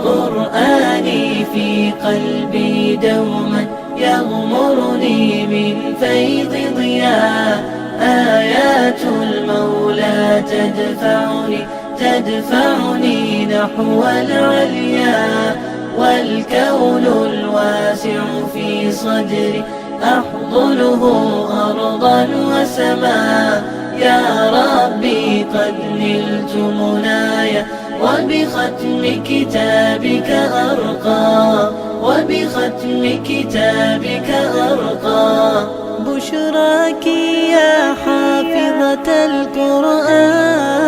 قرآني في قلبي دوما يغمرني من فيض ضياء. آيات المولى تدفعني نحو العليا، والكون الواسع في صدري أحضنه أرضا وسماء. يا ربي قد نلت منايا وبختم كتابك أرقى. بشراك يا حافظة القرآن،